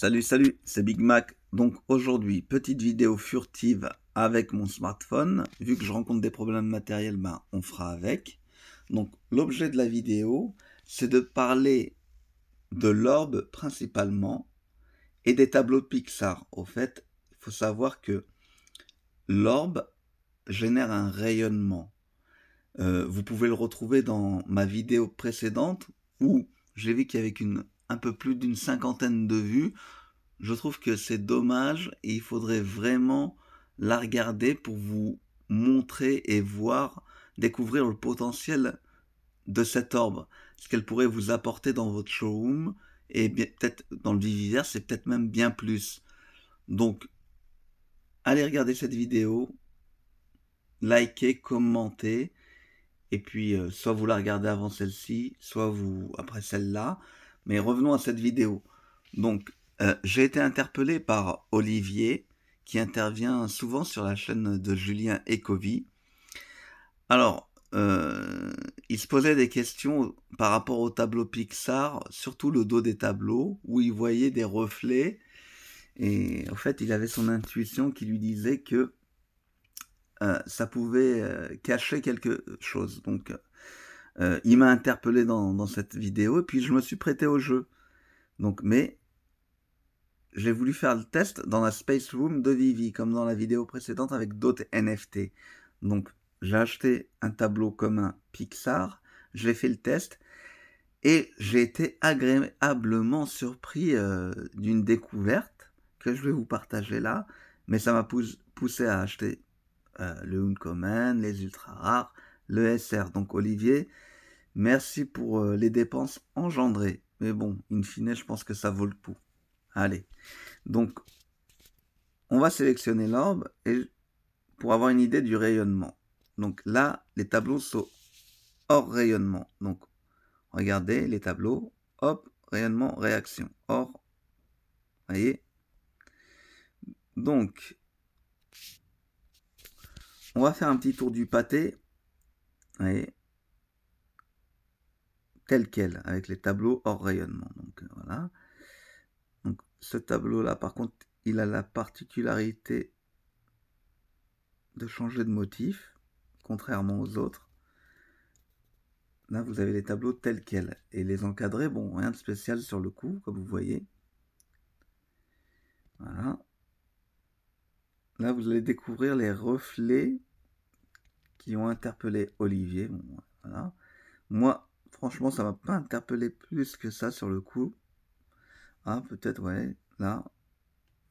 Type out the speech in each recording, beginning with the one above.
Salut, c'est Big Mac. Donc aujourd'hui, petite vidéo furtive avec mon smartphone. Vu que je rencontre des problèmes matériels, on fera avec. Donc l'objet de la vidéo, c'est de parler de l'orbe principalement et des tableaux de Pixar. Au fait, il faut savoir que l'orbe génère un rayonnement. Vous pouvez le retrouver dans ma vidéo précédente où j'ai vu qu'il y avait un peu plus d'une cinquantaine de vues. Je trouve que c'est dommage et il faudrait vraiment la regarder pour vous montrer et voir, découvrir le potentiel de cette orbe, ce qu'elle pourrait vous apporter dans votre showroom et peut-être dans le Viviver, c'est peut-être même bien plus. Donc, allez regarder cette vidéo, likez, commentez, et puis soit vous la regardez avant celle-ci, soit vous après celle-là. Mais revenons à cette vidéo. Donc, j'ai été interpellé par Olivier, qui intervient souvent sur la chaîne de Julien Ecovi. Alors, il se posait des questions par rapport au tableau Pixar, surtout le dos des tableaux, où il voyait des reflets. Et en fait, il avait son intuition qui lui disait que ça pouvait cacher quelque chose. Donc, il m'a interpellé dans cette vidéo, et puis je me suis prêté au jeu. Donc, mais j'ai voulu faire le test dans la Space Room de Vivi, comme dans la vidéo précédente avec d'autres NFT. Donc, j'ai acheté un tableau commun Pixar, j'ai fait le test, et j'ai été agréablement surpris d'une découverte que je vais vous partager là, mais ça m'a poussé à acheter le Uncommon, les ultra rares, le SR. Donc Olivier, merci pour les dépenses engendrées. Mais bon, in fine, je pense que ça vaut le coup. Allez, donc on va sélectionner l'orbe pour avoir une idée du rayonnement. Donc là, les tableaux sont hors rayonnement. Donc regardez les tableaux, hop, rayonnement, réaction, hors, voyez. Donc, on va faire un petit tour du pâté, voyez, tel quel, avec les tableaux hors rayonnement. Donc voilà. Donc ce tableau-là, par contre, il a la particularité de changer de motif, contrairement aux autres. Là, vous avez les tableaux tels quels. Et les encadrés, bon, rien de spécial sur le coup, comme vous voyez. Voilà. Là, vous allez découvrir les reflets qui ont interpellé Olivier. Bon, voilà. Moi, franchement, ça m'a pas interpellé plus que ça sur le coup. Ah, peut-être, ouais, là,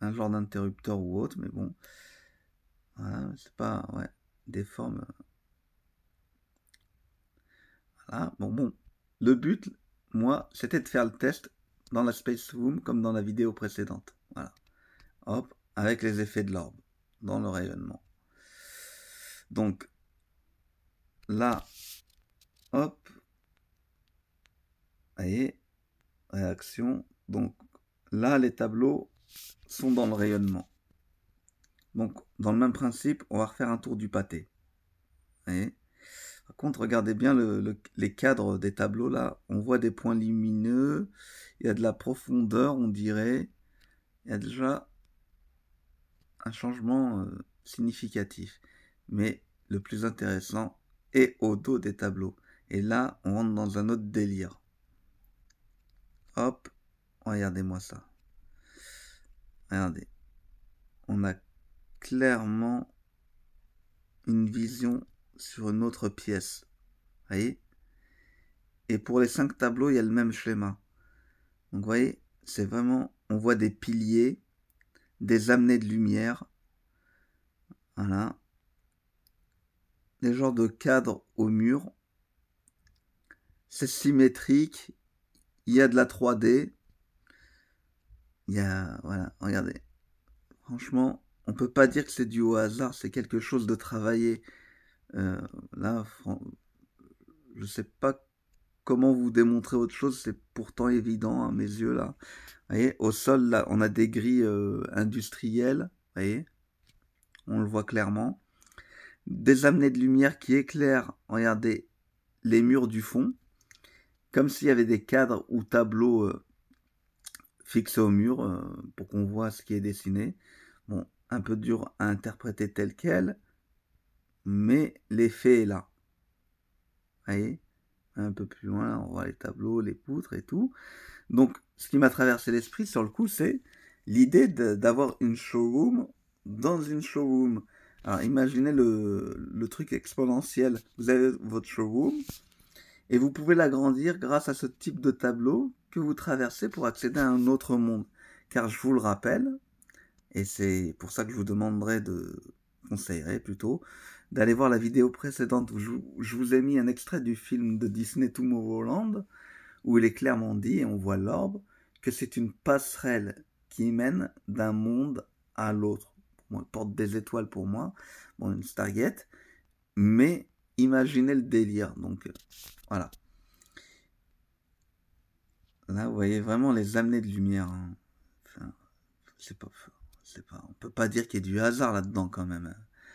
un genre d'interrupteur ou autre, mais bon. Voilà, c'est pas, ouais, des formes. Voilà, bon. Le but, moi, c'était de faire le test dans la Space Room comme dans la vidéo précédente. Voilà. Hop, avec les effets de l'orbe dans le rayonnement. Donc, là, hop, voyez, réaction. Donc, là, les tableaux sont dans le rayonnement. Donc, dans le même principe, on va refaire un tour du pâté. Voyez. Par contre, regardez bien les cadres des tableaux là. On voit des points lumineux. Il y a de la profondeur, on dirait. Il y a déjà un changement significatif. Mais le plus intéressant est au dos des tableaux. Et là, on rentre dans un autre délire. Hop, regardez-moi ça. Regardez. On a clairement une vision sur une autre pièce. Vous voyez? Et pour les 5 tableaux, il y a le même schéma. Donc vous voyez, c'est vraiment, on voit des piliers, des amenées de lumière. Voilà. Des genres de cadres au mur. C'est symétrique. Il y a de la 3D. Il y a, voilà, regardez. Franchement, on peut pas dire que c'est dû au hasard, c'est quelque chose de travaillé. Là, je sais pas comment vous démontrer autre chose, c'est pourtant évident à mes yeux là. Vous voyez, au sol là, on a des grilles industrielles, vous voyez, on le voit clairement. Des amenées de lumière qui éclairent, regardez, les murs du fond, comme s'il y avait des cadres ou tableaux fixé au mur pour qu'on voit ce qui est dessiné. Bon, un peu dur à interpréter tel quel, mais l'effet est là. Vous voyez, un peu plus loin, on voit les tableaux, les poutres et tout. Donc, ce qui m'a traversé l'esprit sur le coup, c'est l'idée d'avoir une showroom dans une showroom. Alors, imaginez le truc exponentiel. Vous avez votre showroom et vous pouvez l'agrandir grâce à ce type de tableau que vous traversez pour accéder à un autre monde. Car je vous le rappelle, et c'est pour ça que je vous conseillerais plutôt, d'aller voir la vidéo précédente où je vous ai mis un extrait du film de Disney Tomorrowland, où il est clairement dit, et on voit l'orbe, que c'est une passerelle qui mène d'un monde à l'autre. Bon, porte des étoiles pour moi, bon, une Stargate, mais imaginez le délire. Donc voilà. Là, vous voyez vraiment les amenées de lumière. Hein. Enfin, on peut pas dire qu'il y ait du hasard là-dedans quand même.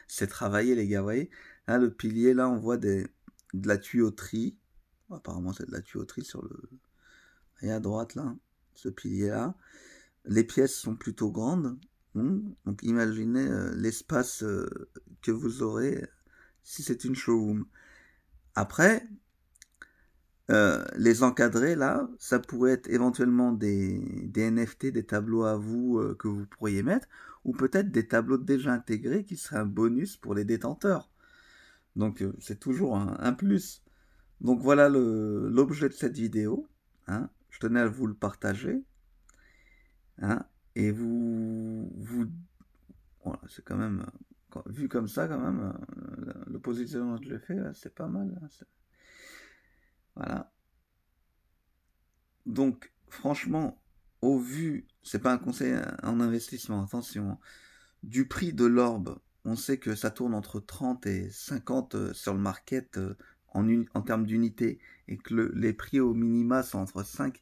C'est travaillé, les gars, vous voyez. Là, le pilier, là, on voit de la tuyauterie. Apparemment, c'est de la tuyauterie sur le... Et à droite, là, ce pilier-là. Les pièces sont plutôt grandes. Donc, imaginez l'espace que vous aurez si c'est une showroom. Après, les encadrés, là, ça pourrait être éventuellement des NFT, des tableaux à vous que vous pourriez mettre, ou peut-être des tableaux déjà intégrés qui seraient un bonus pour les détenteurs. Donc, c'est toujours un plus. Donc, voilà l'objet de cette vidéo. Hein. Je tenais à vous le partager. Hein. Et voilà, c'est quand même, vu comme ça, quand même, le positionnement que je l'ai fait, c'est pas mal. Hein, voilà. Donc, franchement, au vu, c'est pas un conseil en investissement, attention, du prix de l'orbe, on sait que ça tourne entre 30 et 50 sur le market en termes d'unités, et que les prix au minima sont entre 5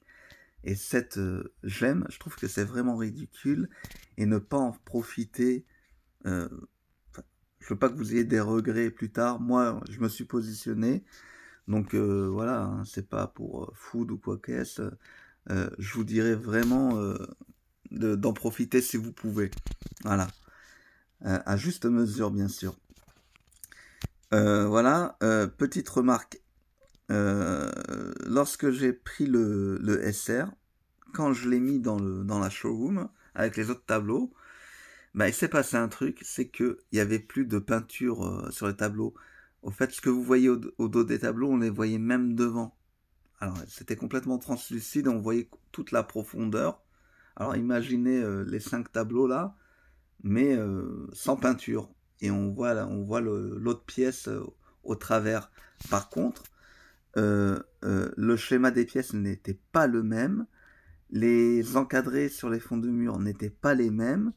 et 7 gemmes. Je trouve que c'est vraiment ridicule, et ne pas en profiter. Je veux pas que vous ayez des regrets plus tard. Moi, je me suis positionné. Donc voilà, hein, c'est pas pour food ou quoi qu'est-ce. Je vous dirais vraiment d'en profiter si vous pouvez. Voilà. À juste mesure, bien sûr. Voilà. Petite remarque. Lorsque j'ai pris le SR, quand je l'ai mis dans la showroom, avec les autres tableaux, bah, il s'est passé un truc, c'est qu'il n'y avait plus de peinture sur les tableaux. Au fait, ce que vous voyez au dos des tableaux, on les voyait même devant. Alors, c'était complètement translucide, on voyait toute la profondeur. Alors, imaginez les 5 tableaux là, mais sans peinture. Et on voit l'autre pièce au travers. Par contre, le schéma des pièces n'était pas le même. Les encadrés sur les fonds de mur n'étaient pas les mêmes.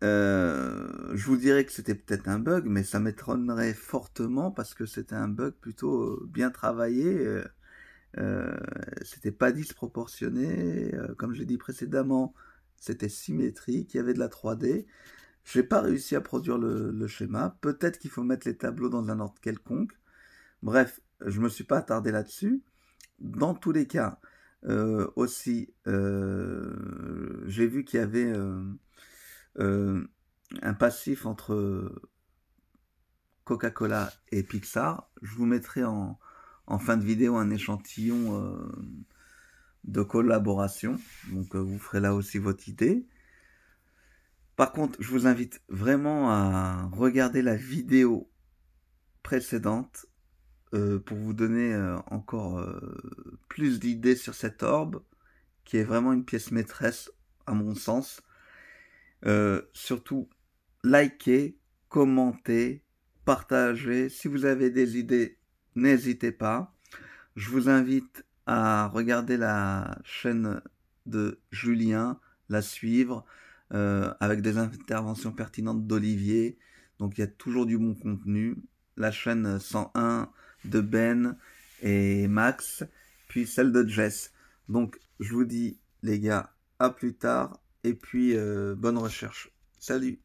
Je vous dirais que c'était peut-être un bug, mais ça m'étonnerait fortement parce que c'était un bug plutôt bien travaillé. C'était pas disproportionné. Comme j'ai dit précédemment, c'était symétrique, il y avait de la 3D. J'ai pas réussi à produire le schéma. Peut-être qu'il faut mettre les tableaux dans un ordre quelconque. Bref, je me suis pas attardé là-dessus. Dans tous les cas, aussi, j'ai vu qu'il y avait un passif entre Coca-Cola et Pixar. Je vous mettrai en fin de vidéo un échantillon de collaboration. Donc vous ferez là aussi votre idée. Par contre, je vous invite vraiment à regarder la vidéo précédente pour vous donner encore plus d'idées sur cette orbe, qui est vraiment une pièce maîtresse à mon sens. Surtout, likez, commentez, partagez. Si vous avez des idées, n'hésitez pas. Je vous invite à regarder la chaîne de Julien, la suivre, avec des interventions pertinentes d'Olivier. Donc il y a toujours du bon contenu. La chaîne 101 de Ben et Max, puis celle de Jess. Donc je vous dis les gars, à plus tard, et puis bonne recherche. Salut!